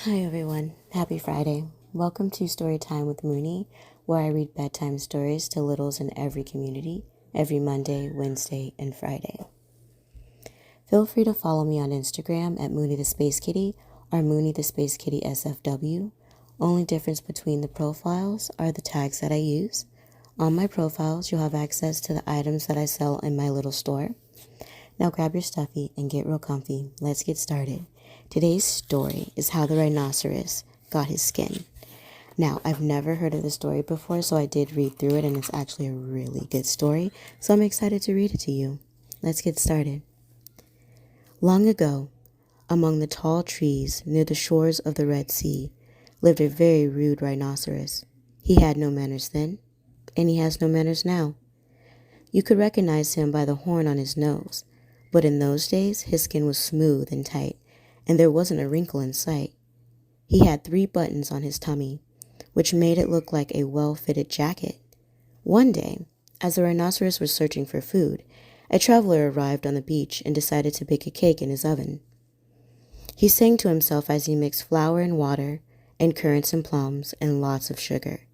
Hi everyone, happy Friday. Welcome to Storytime with Moonie, where I read bedtime stories to littles in every community, every Monday, Wednesday, and Friday. Feel free to follow me on Instagram at Moonie the Space Kitty or Moonie the Space Kitty SFW. Only difference between the profiles are the tags that I use. On my profiles, you'll have access to the items that I sell in my little store. Now grab your stuffy and get real comfy. Let's get started. Today's story is how the rhinoceros got his skin. Now, I've never heard of this story before, so I did read through it, and it's actually a really good story, so I'm excited to read it to you. Let's get started. Long ago, among the tall trees near the shores of the Red Sea, lived a very rude rhinoceros. He had no manners then, and he has no manners now. You could recognize him by the horn on his nose, but in those days his skin was smooth and tight, and there wasn't a wrinkle in sight. He had 3 buttons on his tummy, which made it look like a well-fitted jacket. One day, as the rhinoceros was searching for food, a traveler arrived on the beach and decided to bake a cake in his oven. He sang to himself as he mixed flour and water, and currants and plums, and lots of sugar.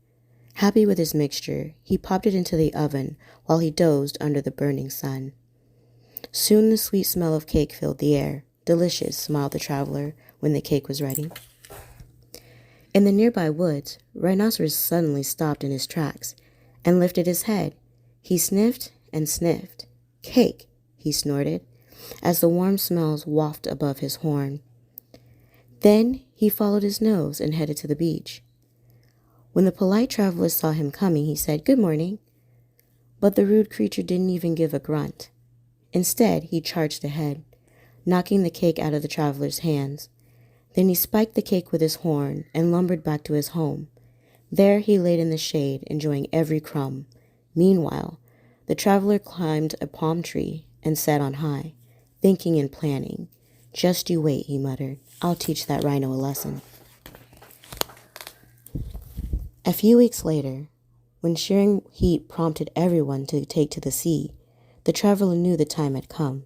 Happy with his mixture, he popped it into the oven while he dozed under the burning sun. Soon the sweet smell of cake filled the air. Delicious, smiled the traveler when the cake was ready. In the nearby woods, Rhinoceros suddenly stopped in his tracks and lifted his head. He sniffed and sniffed. Cake, he snorted, as the warm smells wafted above his horn. Then he followed his nose and headed to the beach. When the polite traveler saw him coming, he said, "Good morning." But the rude creature didn't even give a grunt. Instead, he charged ahead, knocking the cake out of the traveler's hands. Then he spiked the cake with his horn and lumbered back to his home. There he laid in the shade, enjoying every crumb. Meanwhile, the traveler climbed a palm tree and sat on high, thinking and planning. "Just you wait," he muttered. "I'll teach that rhino a lesson." A few weeks later, when shearing heat prompted everyone to take to the sea, the traveler knew the time had come.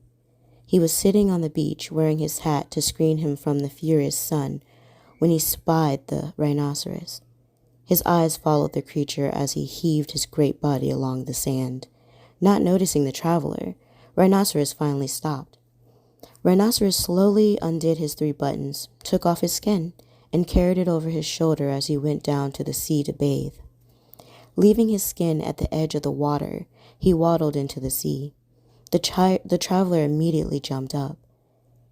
He was sitting on the beach, wearing his hat to screen him from the furious sun, when he spied the rhinoceros. His eyes followed the creature as he heaved his great body along the sand. Not noticing the traveler, Rhinoceros finally stopped. Rhinoceros slowly undid his 3 buttons, took off his skin, and carried it over his shoulder as he went down to the sea to bathe. Leaving his skin at the edge of the water, he waddled into the sea. The traveler immediately jumped up.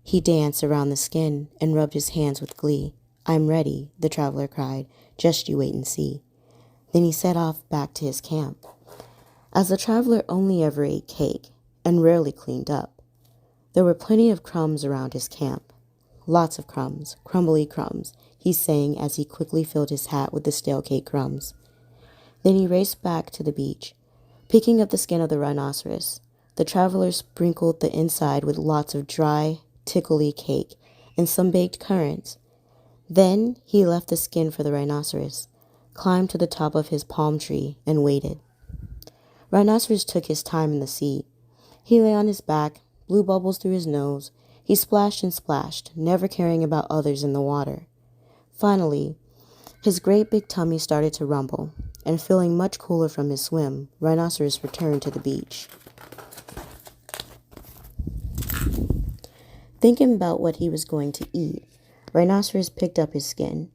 He danced around the skin and rubbed his hands with glee. "I'm ready," the traveler cried. "Just you wait and see." Then he set off back to his camp. As the traveler only ever ate cake and rarely cleaned up, there were plenty of crumbs around his camp. "Lots of crumbs, crumbly crumbs," he sang as he quickly filled his hat with the stale cake crumbs. Then he raced back to the beach. Picking up the skin of the rhinoceros, the traveler sprinkled the inside with lots of dry, tickly cake and some baked currants. Then he left the skin for the rhinoceros, climbed to the top of his palm tree, and waited. Rhinoceros took his time in the sea. He lay on his back, blew bubbles through his nose. He splashed and splashed, never caring about others in the water. Finally, his great big tummy started to rumble, and feeling much cooler from his swim, Rhinoceros returned to the beach. Thinking about what he was going to eat, Rhinoceros picked up his skin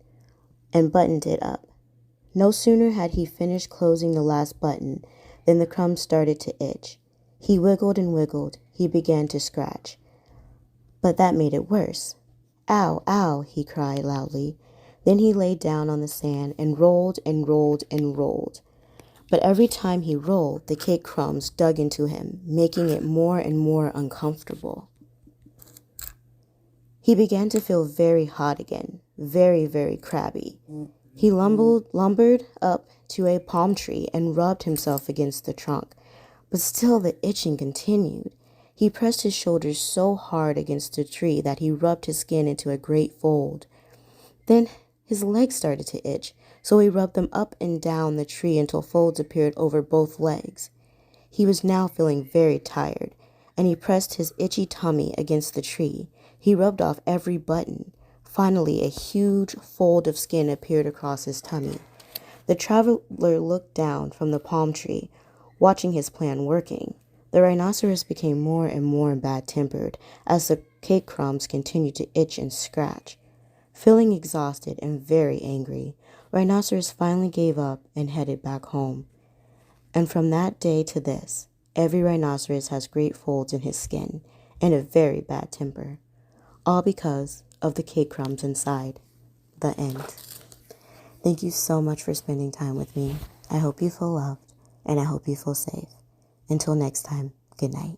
and buttoned it up. No sooner had he finished closing the last button than the crumbs started to itch. He wiggled and wiggled. He began to scratch. But that made it worse. "Ow, ow," he cried loudly. Then he lay down on the sand and rolled and rolled and rolled. But every time he rolled, the cake crumbs dug into him, making it more and more uncomfortable. He began to feel very hot again, very, very crabby. He lumbered up to a palm tree and rubbed himself against the trunk, but still the itching continued. He pressed his shoulders so hard against the tree that he rubbed his skin into a great fold. Then his legs started to itch, so he rubbed them up and down the tree until folds appeared over both legs. He was now feeling very tired, and he pressed his itchy tummy against the tree. He rubbed off every button. Finally, a huge fold of skin appeared across his tummy. The traveler looked down from the palm tree, watching his plan working. The rhinoceros became more and more bad-tempered as the cake crumbs continued to itch and scratch. Feeling exhausted and very angry, Rhinoceros finally gave up and headed back home. And from that day to this, every rhinoceros has great folds in his skin and a very bad temper, all because of the cake crumbs inside. The end. Thank you so much for spending time with me. I hope you feel loved, and I hope you feel safe. Until next time, good night.